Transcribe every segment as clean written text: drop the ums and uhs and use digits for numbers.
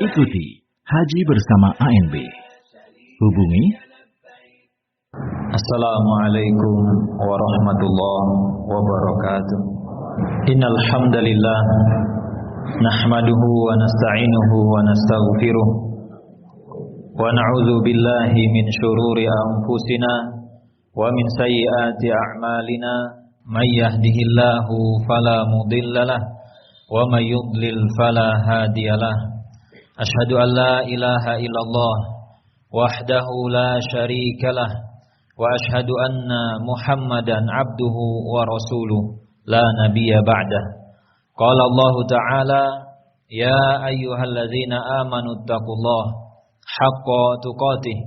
Ikuti Haji bersama ANB. Hubungi Assalamualaikum warahmatullahi wabarakatuh. Innal hamdalillah nahmaduhu wa nasta'inuhu wa nastaghfiruh wa na'udzu billahi min shururi anfusina wa min sayyiati a'malina. May yahdihillahu fala mudhillalah wa may yudlil fala hadiyalah. Asyhadu an la ilaha illallah wahdahu la syarikalah wa asyhadu anna Muhammadan abduhu wa rasuluh la nabiyya ba'dah. Qala Allah ta'ala ya ayyuhalladzina amanu taqullaha haqqa tuqatih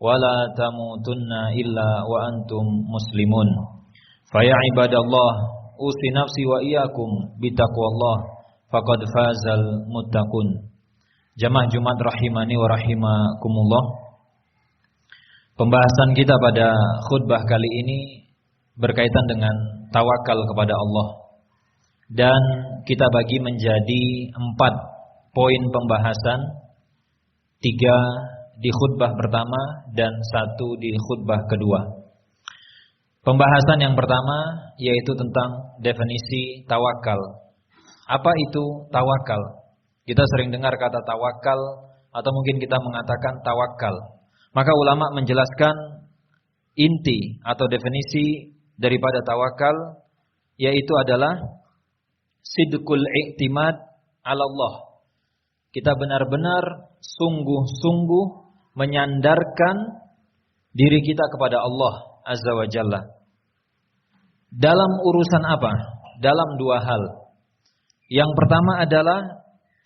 wa la tamutunna illa wa antum muslimun. Fa ya ibadallah usi nafsi wa iyyakum bitaqwallah faqad fazal muttaqun. Jamaah Jumat rahimani wa rahimakumullah. Pembahasan kita pada khutbah kali ini berkaitan dengan tawakal kepada Allah. Dan kita bagi menjadi 4 poin pembahasan, 3 di khutbah pertama dan 1 di khutbah kedua. Pembahasan yang pertama yaitu tentang definisi tawakal. Apa itu tawakal? Kita sering dengar kata tawakal atau mungkin kita mengatakan tawakal. Maka ulama menjelaskan inti atau definisi daripada tawakal yaitu adalah sidqul i'timad 'ala Allah. Kita benar-benar sungguh-sungguh menyandarkan diri kita kepada Allah Azza wa Jalla. Dalam urusan apa? Dalam 2 hal. Yang pertama adalah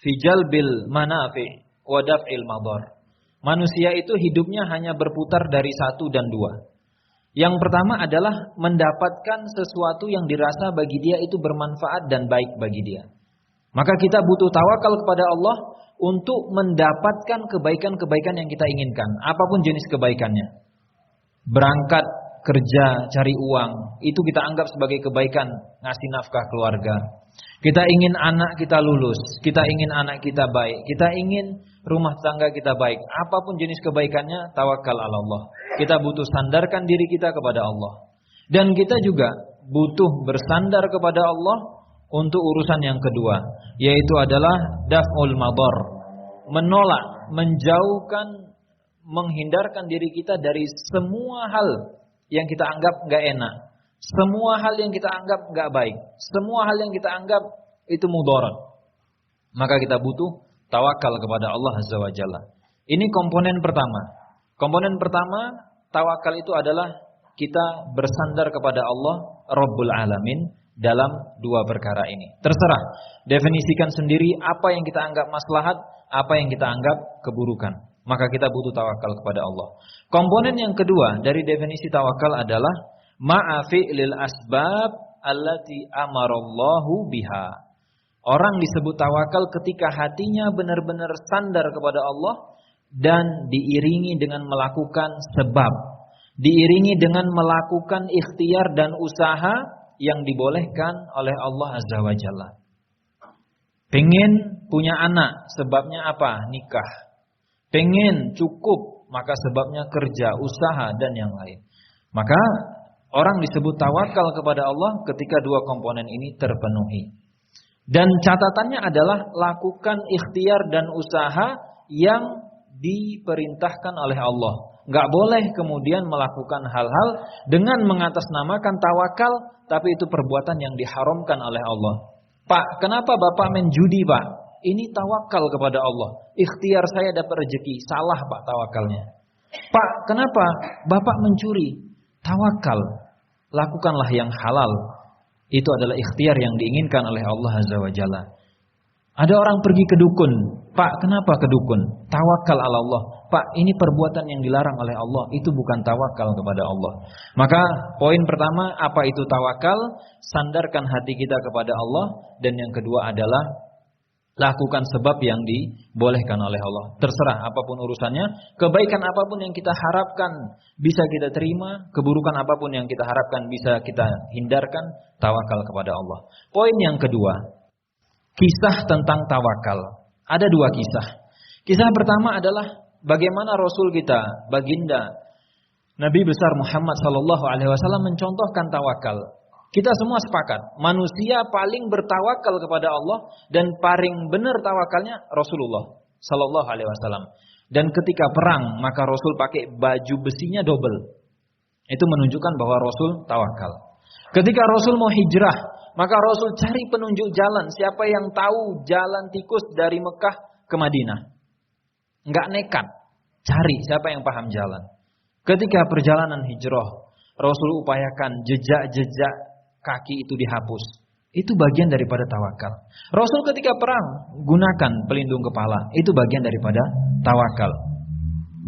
fi jalbil manafi wa daf'il madar. Manusia itu hidupnya hanya berputar dari 1 dan 2. Yang pertama adalah mendapatkan sesuatu yang dirasa bagi dia itu bermanfaat dan baik bagi dia. Maka kita butuh tawakal kepada Allah untuk mendapatkan kebaikan-kebaikan yang kita inginkan, apapun jenis kebaikannya. Berangkat kerja, cari uang, itu kita anggap sebagai kebaikan, ngasih nafkah keluarga. Kita ingin anak kita lulus, kita ingin anak kita baik, kita ingin rumah tangga kita baik. Apapun jenis kebaikannya, tawakal ala Allah. Kita butuh sandarkan diri kita kepada Allah. Dan kita juga butuh bersandar kepada Allah untuk urusan yang kedua, yaitu adalah daf'ul madar. Menolak, menjauhkan, menghindarkan diri kita dari semua hal yang kita anggap gak enak. Semua hal yang kita anggap gak baik. Semua hal yang kita anggap itu mudarat. Maka kita butuh tawakal kepada Allah Azza wa Jalla. Ini komponen pertama. Komponen pertama, tawakal itu adalah kita bersandar kepada Allah Rabbul Alamin dalam 2 perkara ini. Terserah, definisikan sendiri apa yang kita anggap maslahat, apa yang kita anggap keburukan. Maka kita butuh tawakal kepada Allah. Komponen yang kedua dari definisi tawakal adalah ma'afi lil asbab allati amarallahu biha. Orang disebut tawakal ketika hatinya benar-benar sandar kepada Allah dan diiringi dengan melakukan sebab, diiringi dengan melakukan ikhtiar dan usaha yang dibolehkan oleh Allah Azza wa Jalla. Pengen punya anak, sebabnya apa? Nikah. Pengen cukup, maka sebabnya kerja, usaha, dan yang lain. Maka orang disebut tawakal kepada Allah ketika 2 komponen ini terpenuhi. Dan catatannya adalah lakukan ikhtiar dan usaha yang diperintahkan oleh Allah. Nggak boleh kemudian melakukan hal-hal dengan mengatasnamakan tawakal, tapi itu perbuatan yang diharamkan oleh Allah. Pak, kenapa Bapak main judi, Pak? Ini tawakal kepada Allah. Ikhtiar saya dapat rezeki. Salah Pak tawakalnya. Pak, kenapa Bapak mencuri? Tawakal. Lakukanlah yang halal. Itu adalah ikhtiar yang diinginkan oleh Allah Azza wa Jalla. Ada orang pergi ke dukun. Pak, kenapa ke dukun? Tawakal ala Allah. Pak, ini perbuatan yang dilarang oleh Allah. Itu bukan tawakal kepada Allah. Maka poin pertama, apa itu tawakal? Sandarkan hati kita kepada Allah. Dan yang kedua adalah lakukan sebab yang dibolehkan oleh Allah. Terserah apapun urusannya, kebaikan apapun yang kita harapkan bisa kita terima, keburukan apapun yang kita harapkan bisa kita hindarkan, tawakal kepada Allah. Poin yang kedua, kisah tentang tawakal. Ada dua kisah. Kisah pertama adalah bagaimana Rasul kita, baginda Nabi besar Muhammad sallallahu alaihi wasallam mencontohkan tawakal. Kita semua sepakat, manusia paling bertawakal kepada Allah dan paling benar tawakalnya Rasulullah sallallahu alaihi wasallam. Dan ketika perang, maka Rasul pakai baju besinya double. Itu menunjukkan bahwa Rasul tawakal. Ketika Rasul mau hijrah, maka Rasul cari penunjuk jalan. Siapa yang tahu jalan tikus dari Mekah ke Madinah? Enggak nekat, cari siapa yang paham jalan. Ketika perjalanan hijrah, Rasul upayakan jejak-jejak kaki itu dihapus. Itu bagian daripada tawakal. Rasul ketika perang gunakan pelindung kepala. Itu bagian daripada tawakal.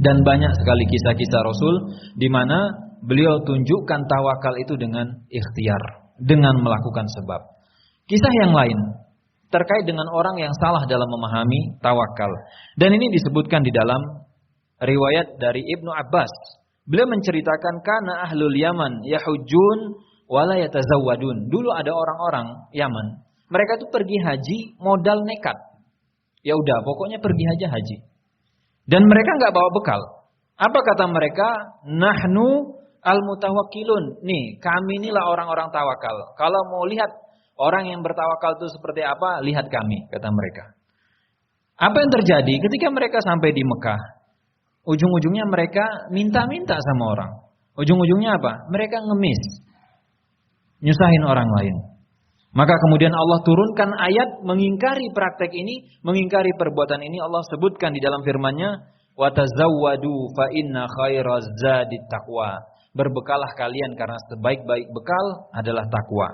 Dan banyak sekali kisah-kisah Rasul di mana beliau tunjukkan tawakal itu dengan ikhtiar, dengan melakukan sebab. Kisah yang lain terkait dengan orang yang salah dalam memahami tawakal. Dan ini disebutkan di dalam riwayat dari Ibnu Abbas. Beliau menceritakan kana ahlul Yaman yahujjun wala yatazawwadun. Dulu ada orang-orang Yaman, mereka itu pergi haji modal nekat. Ya udah, pokoknya pergi aja haji. Dan mereka enggak bawa bekal. Apa kata mereka? Nahnu al-mutawakkilun. Nih, kami inilah orang-orang tawakal. Kalau mau lihat orang yang bertawakal itu seperti apa, lihat kami, kata mereka. Apa yang terjadi ketika mereka sampai di Mekah? Ujung-ujungnya mereka minta-minta sama orang. Ujung-ujungnya apa? Mereka ngemis. Nyusahin orang lain. Maka kemudian Allah turunkan ayat mengingkari praktek ini, mengingkari perbuatan ini. Allah sebutkan di dalam firman-Nya, "Wa tazawwadu fa inna khairaz zadit taqwa." Berbekalah kalian karena sebaik-baik bekal adalah takwa.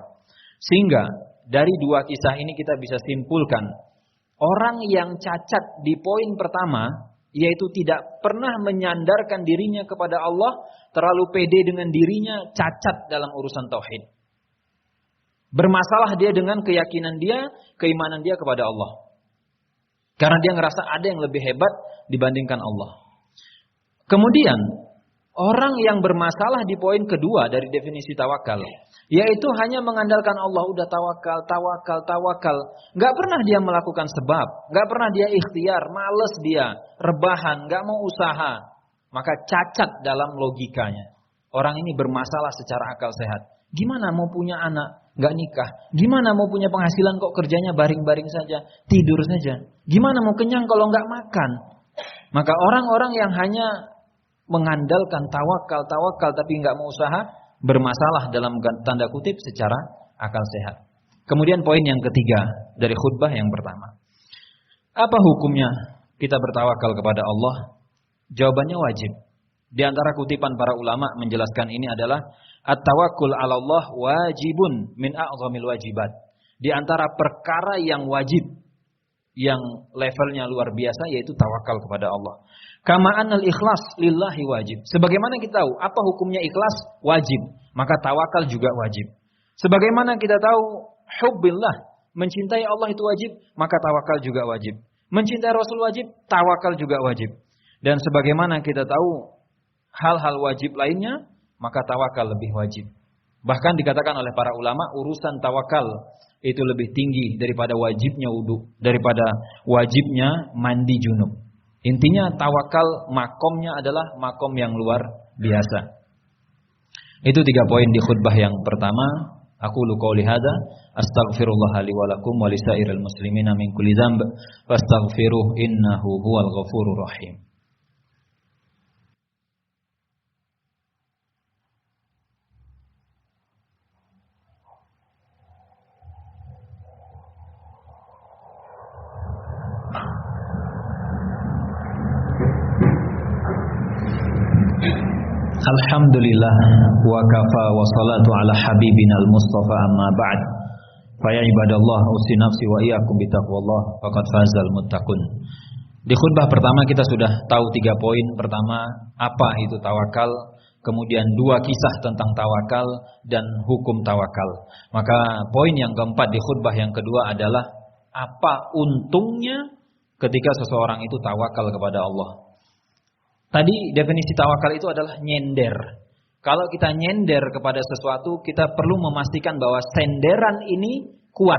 Sehingga dari dua kisah ini kita bisa simpulkan, orang yang cacat di poin pertama, yaitu tidak pernah menyandarkan dirinya kepada Allah, terlalu pede dengan dirinya, cacat dalam urusan tauhid. Bermasalah dia dengan keyakinan dia, keimanan dia kepada Allah. Karena dia ngerasa ada yang lebih hebat dibandingkan Allah. Kemudian orang yang bermasalah di poin kedua dari definisi tawakal, yaitu hanya mengandalkan Allah, udah tawakal. Gak pernah dia melakukan sebab, gak pernah dia ikhtiar, males dia, rebahan, gak mau usaha. Maka cacat dalam logikanya. Orang ini bermasalah secara akal sehat. Gimana mau punya anak, gak nikah? Gimana mau punya penghasilan kok kerjanya baring-baring saja, tidur saja? Gimana mau kenyang kalau gak makan? Maka orang-orang yang hanya mengandalkan tawakal tapi nggak mau usaha, bermasalah dalam tanda kutip secara akal sehat. Kemudian poin yang ketiga dari khutbah yang pertama. Apa hukumnya kita bertawakal kepada Allah? Jawabannya wajib. Di antara kutipan para ulama menjelaskan ini adalah at-tawakkul 'ala Allah wajibun min a'zamil wajibat. Di antara perkara yang wajib, yang levelnya luar biasa, yaitu tawakal kepada Allah. Kama annal ikhlas lillahi wajib. Sebagaimana kita tahu apa hukumnya ikhlas wajib, maka tawakal juga wajib. Sebagaimana kita tahu hubbillah, mencintai Allah itu wajib, maka tawakal juga wajib. Mencintai Rasul wajib, tawakal juga wajib. Dan sebagaimana kita tahu hal-hal wajib lainnya, maka tawakal lebih wajib. Bahkan dikatakan oleh para ulama, urusan tawakal itu lebih tinggi daripada wajibnya wudu, daripada wajibnya mandi junub. Intinya tawakal makomnya adalah makom yang luar biasa. Itu 3 poin di khutbah yang pertama. Aqulu qouli hadza astaghfirullah li wa lakum wa lisairil muslimina min kulli dzamb fastaghfiruh innahu huwal ghafurur rahim. Alhamdulillah wa kafa wa salatu ala habibina al-mustafa amma ba'd. Fa ya ibadallah usi nafsi wa iyyakum bi taqwallah faqad fazal muttaqun. Di khutbah pertama kita sudah tahu 3 poin. Pertama, apa itu tawakal, kemudian 2 kisah tentang tawakal dan hukum tawakal. Maka poin yang keempat di khutbah yang kedua adalah apa untungnya ketika seseorang itu tawakal kepada Allah. Tadi definisi tawakal itu adalah nyender. Kalau kita nyender kepada sesuatu, kita perlu memastikan bahwa senderan ini kuat.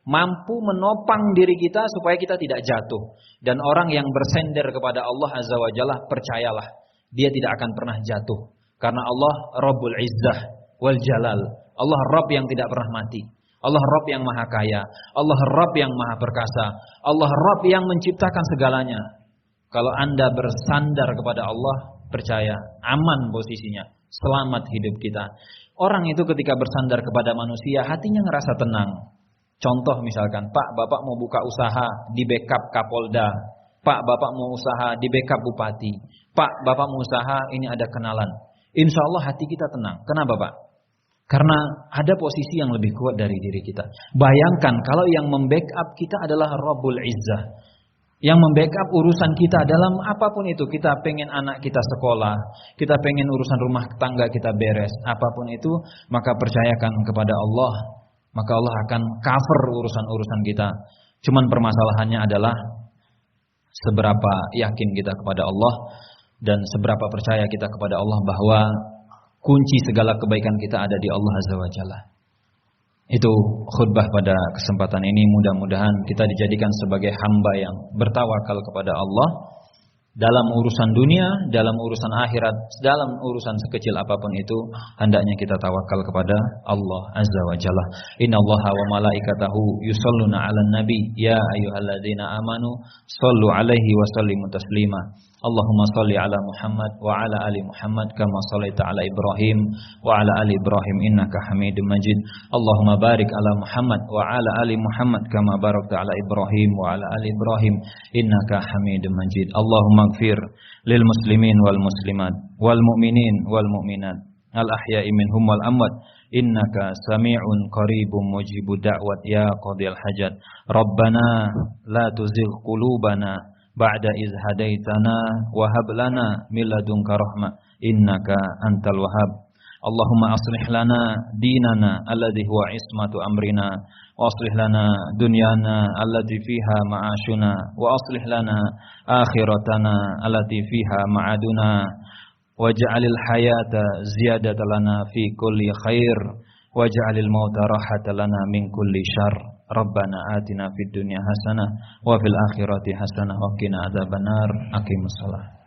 mampu menopang diri kita supaya kita tidak jatuh. Dan orang yang bersender kepada Allah Azza wa Jalla, percayalah, dia tidak akan pernah jatuh. Karena Allah Rabbul Izzah wal Jalal. Allah Rabb yang tidak pernah mati. Allah Rabb yang maha kaya. Allah Rabb yang maha perkasa. Allah Rabb yang menciptakan segalanya. Kalau Anda bersandar kepada Allah, percaya, aman posisinya. Selamat hidup kita. Orang itu ketika bersandar kepada manusia, hatinya ngerasa tenang. Contoh misalkan, Pak, Bapak mau buka usaha di backup Kapolda. Pak, Bapak mau usaha di backup Bupati. Pak, Bapak mau usaha, ini ada kenalan. Insya Allah hati kita tenang. Kenapa, Pak? Karena ada posisi yang lebih kuat dari diri kita. Bayangkan kalau yang membackup kita adalah Rabbul Izzah. Yang membackup urusan kita dalam apapun itu. Kita pengen anak kita sekolah. Kita pengen urusan rumah tangga kita beres. Apapun itu, maka percayakan kepada Allah. Maka Allah akan cover urusan-urusan kita. Cuman permasalahannya adalah seberapa yakin kita kepada Allah. Dan seberapa percaya kita kepada Allah bahwa kunci segala kebaikan kita ada di Allah Azza wa Jalla. Itu khutbah pada kesempatan ini. Mudah-mudahan kita dijadikan sebagai hamba yang bertawakal kepada Allah dalam urusan dunia, dalam urusan akhirat, dalam urusan sekecil apapun itu, hendaknya kita tawakal kepada Allah Azza wa Jalla. Innallaha wa malaikatahu yusholluna 'alan nabi ya ayyuhalladzina amanu shallu 'alaihi wa sallimu taslima. Allahumma shalli ala Muhammad wa ala ali Muhammad kama shallaita ala Ibrahim wa ala ali Ibrahim innaka Hamidum Majid. Allahumma barik ala Muhammad wa ala ali Muhammad kama barakta ala Ibrahim wa ala ali Ibrahim innaka Hamidum Majid. Allahumma ighfir lil muslimin wal muslimat wal mu'minin wal mu'minat al ahya'i minhum wal amwat innaka sami'un qaribun mujibud da'wat ya qadhiyal hajat. Rabbana la tuzigh qulubana ba'da iz hadaitana wa hab lana min ladunka rahmah innaka antal wahhab. Allahumma aslih lana dinana alladhi huwa ismatu amrina wa aslih lana dunyana allati fiha ma'ashuna wa aslih lana akhiratana allati fiha ma'aduna waj'alil hayata ziyadatan lana fi kulli khair waj'alil mauta rahatan lana min kulli syarr. Rabbana atina fid dunya hasanah wa fil akhirati hasanah wa qina adzabannar. Aqimus shalah.